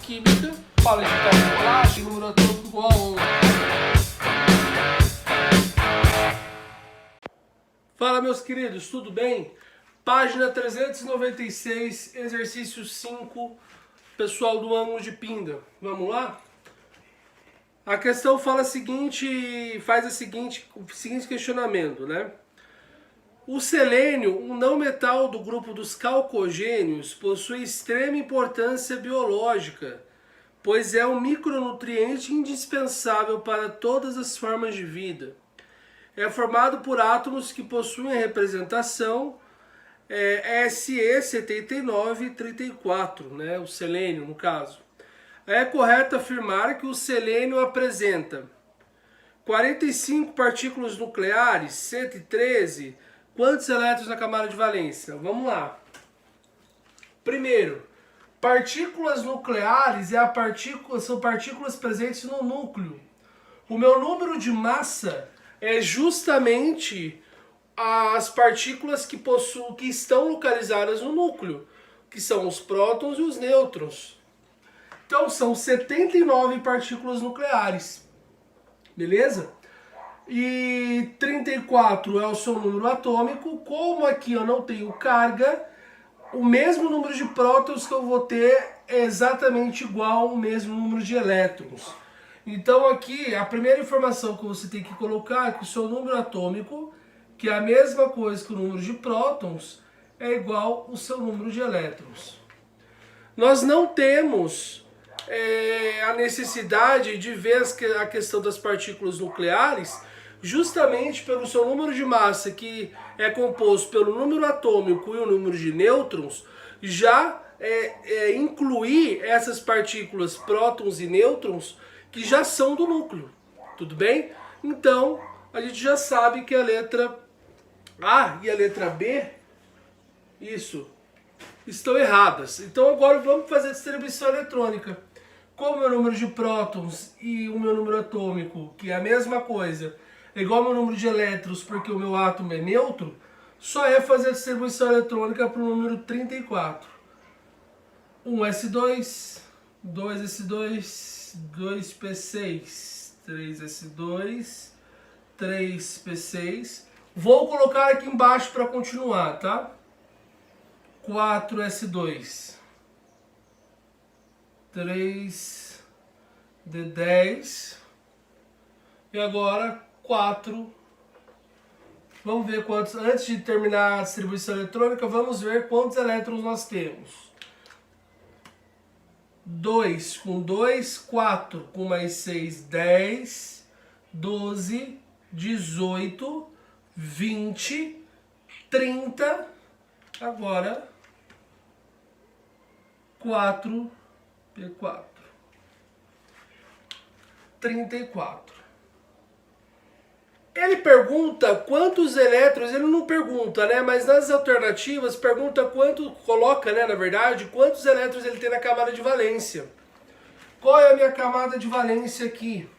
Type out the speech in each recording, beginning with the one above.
química, fala de tal chocolate, número atômico igual a 11. Fala, meus queridos, tudo bem? Página 396, exercício 5, pessoal do ângulo de Pinda. Vamos lá? A questão fala faz o seguinte questionamento, né? O selênio, um não metal do grupo dos calcogênios, possui extrema importância biológica, pois é um micronutriente indispensável para todas as formas de vida. É formado por átomos que possuem a representação Se79 e 34, né? O selênio, no caso. É correto afirmar que o selênio apresenta 45 partículas nucleares, 113. Quantos elétrons na camada de valência? Vamos lá. Primeiro, partículas nucleares são partículas presentes no núcleo. O meu número de massa é justamente as partículas que estão localizadas no núcleo, que são os prótons e os nêutrons. Então são 79 partículas nucleares. Beleza? E 34 é o seu número atômico. Como aqui eu não tenho carga, o mesmo número de prótons que eu vou ter é exatamente igual ao mesmo número de elétrons. Então aqui a primeira informação que você tem que colocar é que o seu número atômico, que é a mesma coisa que o número de prótons, é igual ao seu número de elétrons. Nós não temos a necessidade de ver a questão das partículas nucleares, justamente pelo seu número de massa, que é composto pelo número atômico e o número de nêutrons, já incluir essas partículas prótons e nêutrons que já são do núcleo. Tudo bem? Então, a gente já sabe que a letra A e a letra B, estão erradas. Então agora vamos fazer a distribuição eletrônica. Como o meu número de prótons e o meu número atômico, que é a mesma coisa, é igual ao meu número de elétrons, porque o meu átomo é neutro, só é fazer a distribuição eletrônica para o número 34. 1s2, 2s2, 2p6, 3s2, 3p6. Vou colocar aqui embaixo para continuar, tá? 4s2, 3d10 e agora 4. Vamos ver quantos, antes de terminar a distribuição eletrônica, vamos ver quantos elétrons nós temos. 2 com 2, 4 com mais 6, 10, 12, 18, 20, 30, agora 4p4, 34. Ele pergunta quantos elétrons, ele não pergunta, né? Mas nas alternativas pergunta coloca, né, na verdade, quantos elétrons ele tem na camada de valência. Qual é a minha camada de valência aqui?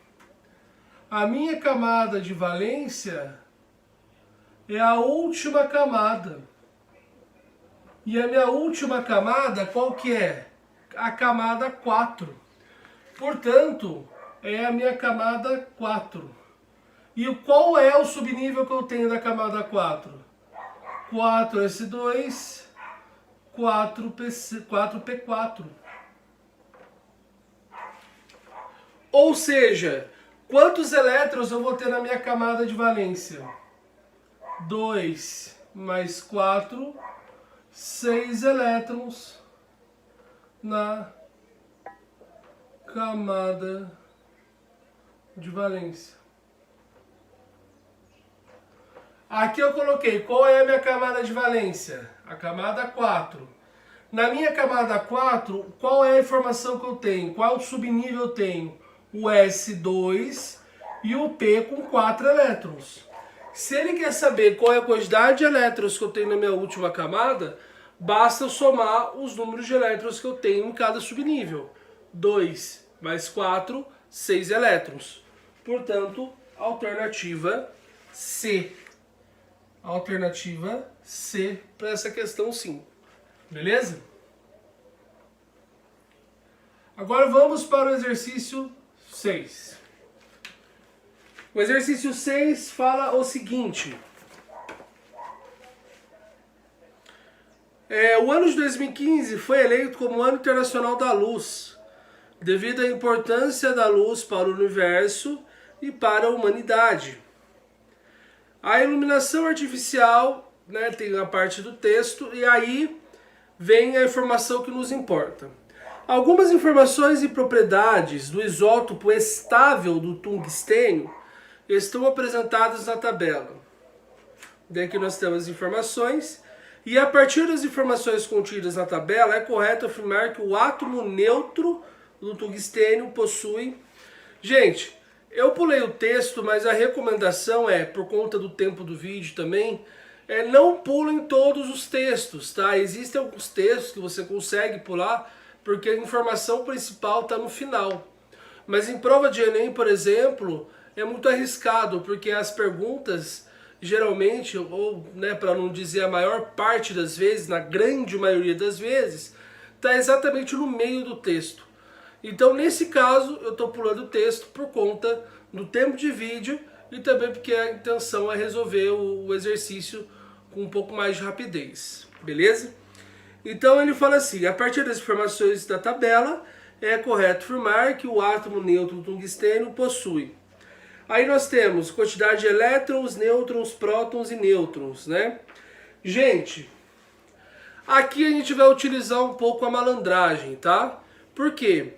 A minha camada de valência é a última camada. E a minha última camada, qual que é? A camada 4. Portanto, é a minha camada 4. E qual é o subnível que eu tenho da camada 4? 4s2, 4p4. Ou seja, quantos elétrons eu vou ter na minha camada de valência? 2 mais 4, 6 elétrons na camada de valência. Aqui eu coloquei qual é a minha camada de valência? A camada 4. Na minha camada 4, qual é a informação que eu tenho? Qual subnível eu tenho? O S2 e o P com 4 elétrons. Se ele quer saber qual é a quantidade de elétrons que eu tenho na minha última camada, basta somar os números de elétrons que eu tenho em cada subnível. 2 mais 4, 6 elétrons. Portanto, alternativa C. Alternativa C para essa questão 5. Beleza? Agora vamos para o exercício 6. O exercício 6 fala o seguinte. O ano de 2015 foi eleito como Ano Internacional da Luz, devido à importância da luz para o universo e para a humanidade. A iluminação artificial, né, tem a parte do texto, e aí vem a informação que nos importa. Algumas informações e propriedades do isótopo estável do tungstênio estão apresentadas na tabela. Daqui nós temos as informações, e a partir das informações contidas na tabela, é correto afirmar que o átomo neutro do tungstênio possui... Gente, eu pulei o texto, mas a recomendação é, por conta do tempo do vídeo também, não pulem todos os textos, tá? Existem alguns textos que você consegue pular, porque a informação principal está no final. Mas em prova de Enem, por exemplo, é muito arriscado, porque as perguntas, geralmente, ou né, para não dizer a maior parte das vezes, na grande maioria das vezes, está exatamente no meio do texto. Então, nesse caso, eu estou pulando o texto por conta do tempo de vídeo e também porque a intenção é resolver o exercício com um pouco mais de rapidez, beleza? Então ele fala assim, a partir das informações da tabela, é correto afirmar que o átomo neutro do tungstênio possui. Aí nós temos quantidade de elétrons, nêutrons, prótons e nêutrons, né? Gente, aqui a gente vai utilizar um pouco a malandragem, tá? Por quê?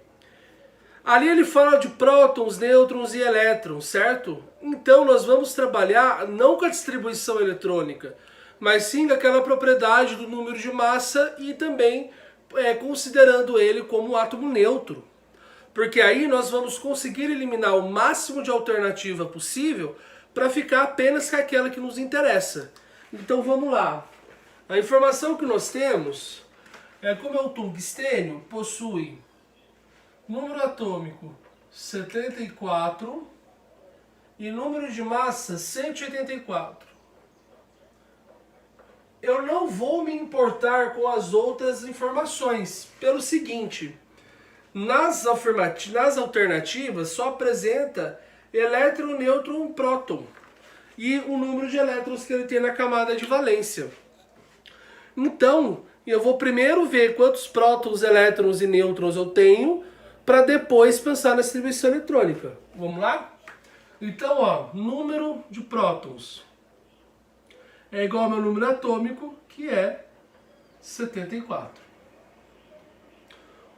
Ali ele fala de prótons, nêutrons e elétrons, certo? Então nós vamos trabalhar não com a distribuição eletrônica, mas sim com aquela propriedade do número de massa e também considerando ele como um átomo neutro. Porque aí nós vamos conseguir eliminar o máximo de alternativa possível para ficar apenas com aquela que nos interessa. Então vamos lá. A informação que nós temos é como o tungstênio possui número atômico 74 e número de massa 184. Eu não vou me importar com as outras informações, pelo seguinte, nas alternativas só apresenta elétron, nêutron, próton e o número de elétrons que ele tem na camada de valência. Então, eu vou primeiro ver quantos prótons, elétrons e nêutrons eu tenho, para depois pensar na distribuição eletrônica. Vamos lá? Então, ó, número de prótons é igual ao meu número atômico, que é 74.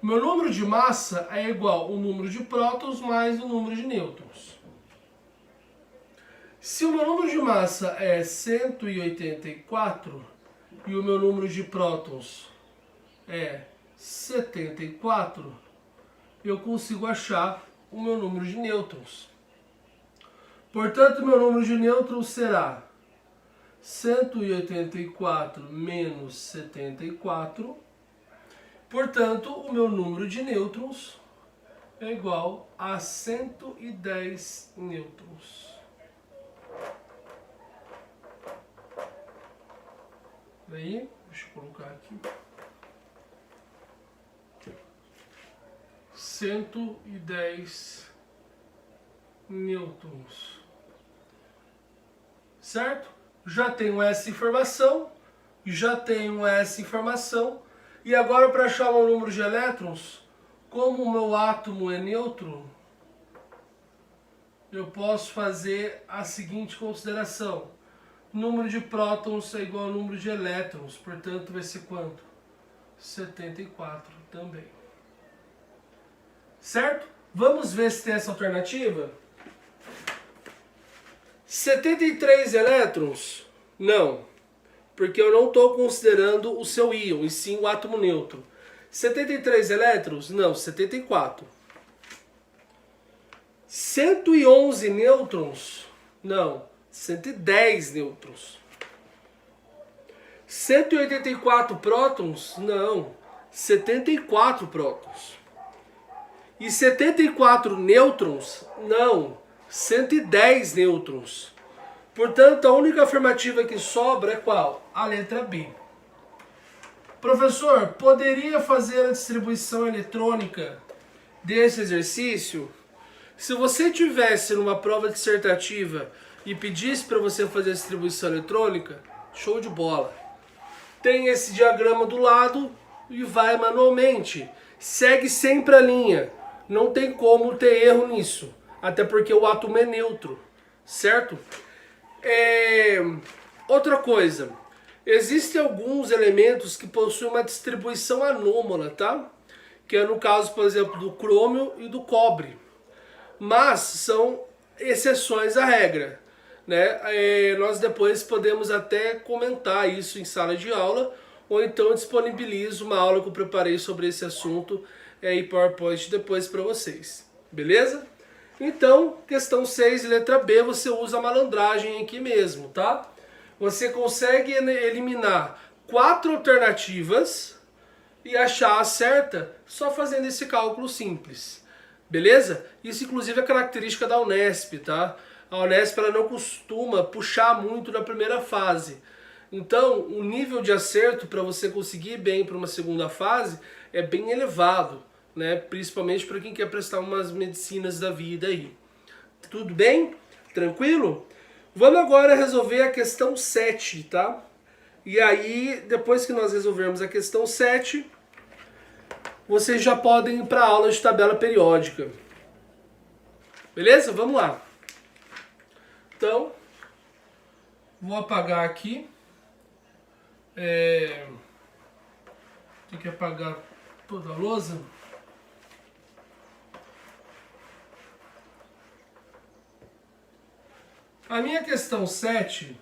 O meu número de massa é igual ao número de prótons mais o número de nêutrons. Se o meu número de massa é 184 e o meu número de prótons é 74, eu consigo achar o meu número de nêutrons. Portanto, meu número de nêutrons será 184 menos 74. Portanto, o meu número de nêutrons é igual a 110 nêutrons. Aí, deixa eu colocar aqui. 110 nêutrons. Certo? Já tenho essa informação. E agora, para achar o número de elétrons, como o meu átomo é neutro, eu posso fazer a seguinte consideração. Número de prótons é igual ao número de elétrons, portanto vai ser quanto? 74 também. Certo? Vamos ver se tem essa alternativa? 73 elétrons? Não, porque eu não estou considerando o seu íon, e sim o átomo neutro. 73 elétrons? Não, 74. 111 nêutrons? Não, 110 nêutrons. 184 prótons? Não, 74 prótons. E 74 nêutrons? Não, 110 nêutrons. Portanto, a única afirmativa que sobra é qual? A letra B. Professor, poderia fazer a distribuição eletrônica desse exercício, se você tivesse numa prova dissertativa e pedisse para você fazer a distribuição eletrônica, show de bola. Tem esse diagrama do lado e vai manualmente. Segue sempre a linha. Não tem como ter erro nisso. Até porque o átomo é neutro, certo? Outra coisa. Existem alguns elementos que possuem uma distribuição anômala, tá? Que é no caso, por exemplo, do crômio e do cobre. Mas são exceções à regra, né? Nós depois podemos até comentar isso em sala de aula, ou então eu disponibilizo uma aula que eu preparei sobre esse assunto em PowerPoint depois para vocês, beleza? Então, questão 6, letra B, você usa a malandragem aqui mesmo, tá? Você consegue eliminar 4 alternativas e achar a certa só fazendo esse cálculo simples. Beleza? Isso inclusive é característica da Unesp, tá? A Unesp ela não costuma puxar muito na primeira fase. Então, o nível de acerto para você conseguir bem para uma segunda fase é bem elevado, né? Principalmente para quem quer prestar umas medicinas da vida aí. Tudo bem? Tranquilo? Vamos agora resolver a questão 7, tá? E aí, depois que nós resolvermos a questão 7, vocês já podem ir para a aula de tabela periódica. Beleza? Vamos lá. Então, vou apagar aqui. Tem que apagar toda a lousa. A minha questão 7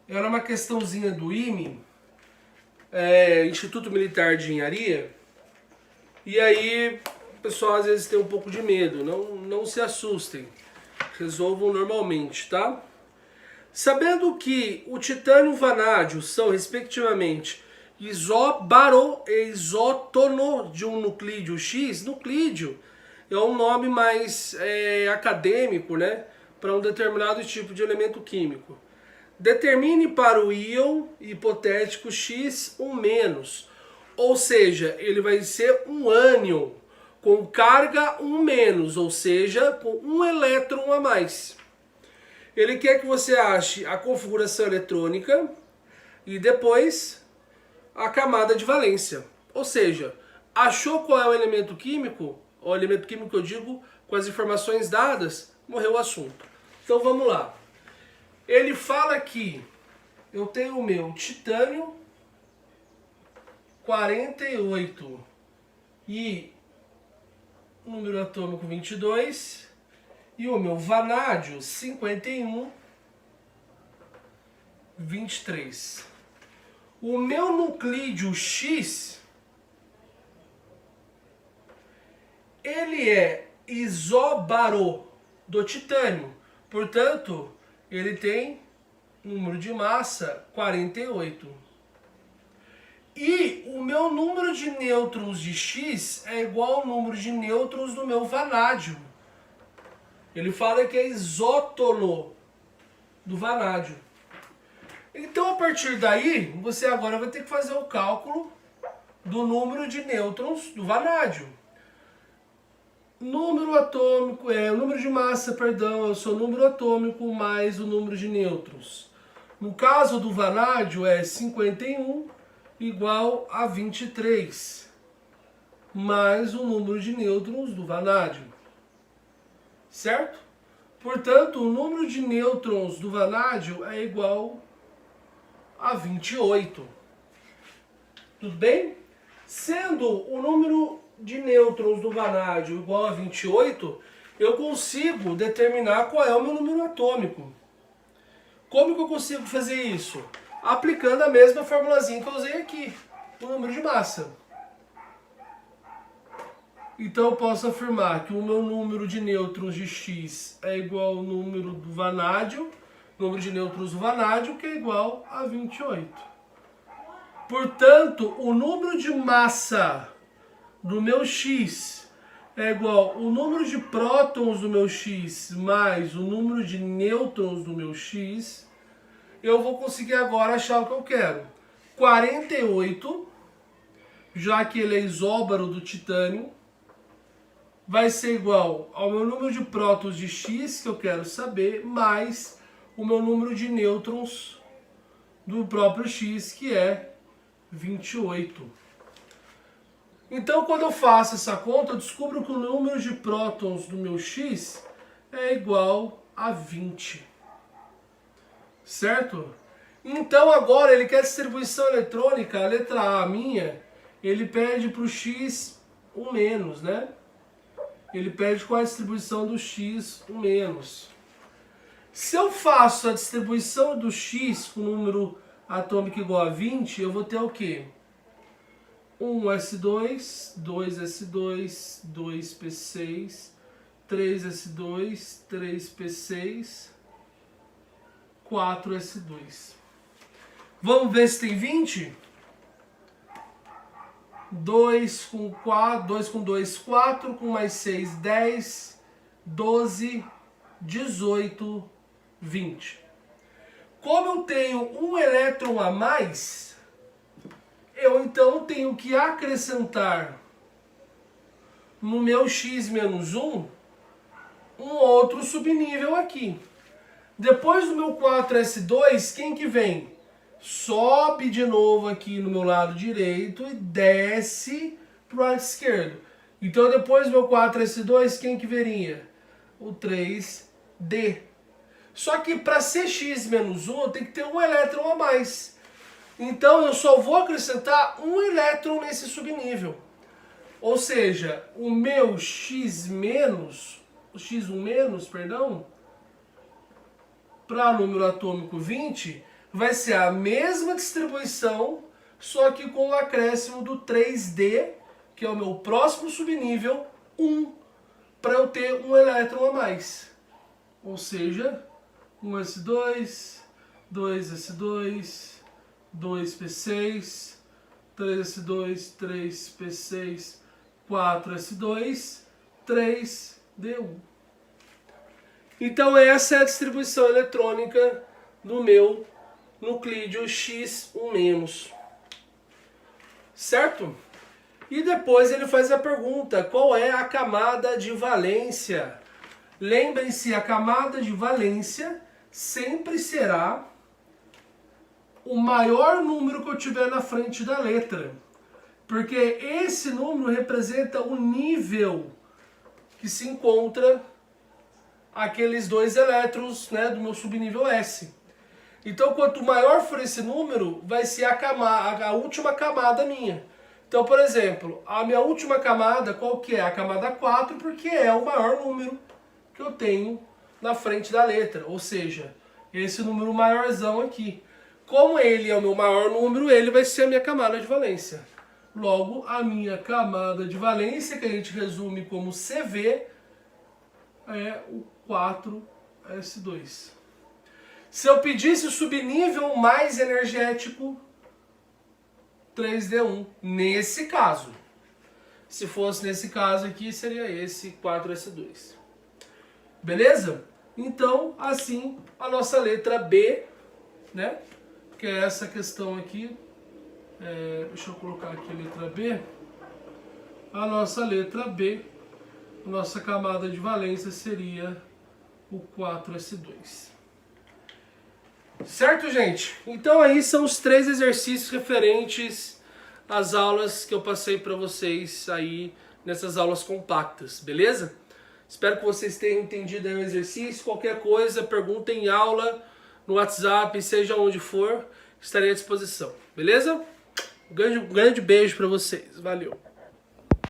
era uma questãozinha do IME, Instituto Militar de Engenharia, e aí o pessoal às vezes tem um pouco de medo, não se assustem, resolvam normalmente, tá? Sabendo que o titânio e o vanádio são respectivamente isóbaro e isótono de um nuclídeo X, nuclídeo é um nome mais acadêmico, né, para um determinado tipo de elemento químico. Determine para o íon hipotético X um menos, ou seja, ele vai ser um ânion com carga 1 menos, ou seja, com um elétron a mais. Ele quer que você ache a configuração eletrônica e depois a camada de valência. Ou seja, achou qual é o elemento químico? O elemento químico eu digo com as informações dadas, morreu o assunto. Então vamos lá. Ele fala que eu tenho o meu titânio 48 e número atômico 22 e o meu vanádio 51 23. O meu nuclídeo X ele é isóbaro do titânio, portanto ele tem número de massa 48. E o meu número de nêutrons de X é igual ao número de nêutrons do meu vanádio. Ele fala que é isótono do vanádio. Então, a partir daí, você agora vai ter que fazer o cálculo do número de nêutrons do vanádio. Número atômico, o número de massa, perdão, é o seu número atômico mais o número de nêutrons. No caso do vanádio é 51 igual a 23, mais o número de nêutrons do vanádio. Certo? Portanto, o número de nêutrons do vanádio é igual a 28. Tudo bem? Sendo o número de nêutrons do vanádio igual a 28, eu consigo determinar qual é o meu número atômico. Como que eu consigo fazer isso? Aplicando a mesma formulazinha que eu usei aqui, o número de massa. Então eu posso afirmar que o meu número de nêutrons de X é igual ao número do vanádio, número de nêutrons do vanádio, que é igual a 28. Portanto, o número de massa do meu X é igual ao número de prótons do meu X mais o número de nêutrons do meu X. Eu vou conseguir agora achar o que eu quero. 48, já que ele é isóbaro do titânio, vai ser igual ao meu número de prótons de X, que eu quero saber, mais o meu número de nêutrons do próprio X, que é 28. Então, quando eu faço essa conta, eu descubro que o número de prótons do meu X é igual a 20. Certo? Então, agora ele quer distribuição eletrônica, a letra A minha, ele pede para o X um menos, né? Ele pede qual é a distribuição do X um menos. Se eu faço a distribuição do X com número atômico igual a 20, eu vou ter o quê? 1s2, 2s2, 2p6, 3s2, 3p6, 4s2. Vamos ver se tem 20? 2 com 4, 2 com 2, 4, com mais 6, 10, 12, 18, 20. Como eu tenho um elétron a mais, eu então tenho que acrescentar no meu x menos 1 um outro subnível aqui. Depois do meu 4s2, quem que vem? Sobe de novo aqui no meu lado direito e desce para o lado esquerdo. Então depois do meu 4s2, quem que viria? O 3d. Só que para ser x menos 1, eu tenho que ter um elétron a mais. Então eu só vou acrescentar um elétron nesse subnível. Ou seja, o meu x menos, o x1 menos, perdão, para número atômico 20, vai ser a mesma distribuição, só que com o acréscimo do 3D, que é o meu próximo subnível, 1, para eu ter um elétron a mais. Ou seja, 1s2, 2s2, 2p6, 3s2, 3p6, 4s2, 3d1. Então essa é a distribuição eletrônica do meu nuclídeo X1-. Certo? E depois ele faz a pergunta, qual é a camada de valência? Lembrem-se, a camada de valência sempre será o maior número que eu tiver na frente da letra. Porque esse número representa o nível que se encontra aqueles dois elétrons, né, do meu subnível S. Então, quanto maior for esse número, vai ser a última camada minha. Então, por exemplo, a minha última camada, qual que é? A camada 4, porque é o maior número que eu tenho na frente da letra. Ou seja, esse número maiorzão aqui. Como ele é o meu maior número, ele vai ser a minha camada de valência. Logo, a minha camada de valência, que a gente resume como CV, é o 4s2. Se eu pedisse o subnível mais energético, 3d1, nesse caso. Se fosse nesse caso aqui, seria esse 4s2. Beleza? Então, assim, a nossa letra B, né? Que é essa questão aqui. Deixa eu colocar aqui a letra B. A nossa letra B, nossa camada de valência seria o 4s2. Certo, gente? Então aí são os 3 exercícios referentes às aulas que eu passei para vocês aí nessas aulas compactas, beleza? Espero que vocês tenham entendido aí o exercício. Qualquer coisa, perguntem em aula, no WhatsApp, seja onde for, estarei à disposição, beleza? Um grande beijo para vocês. Valeu!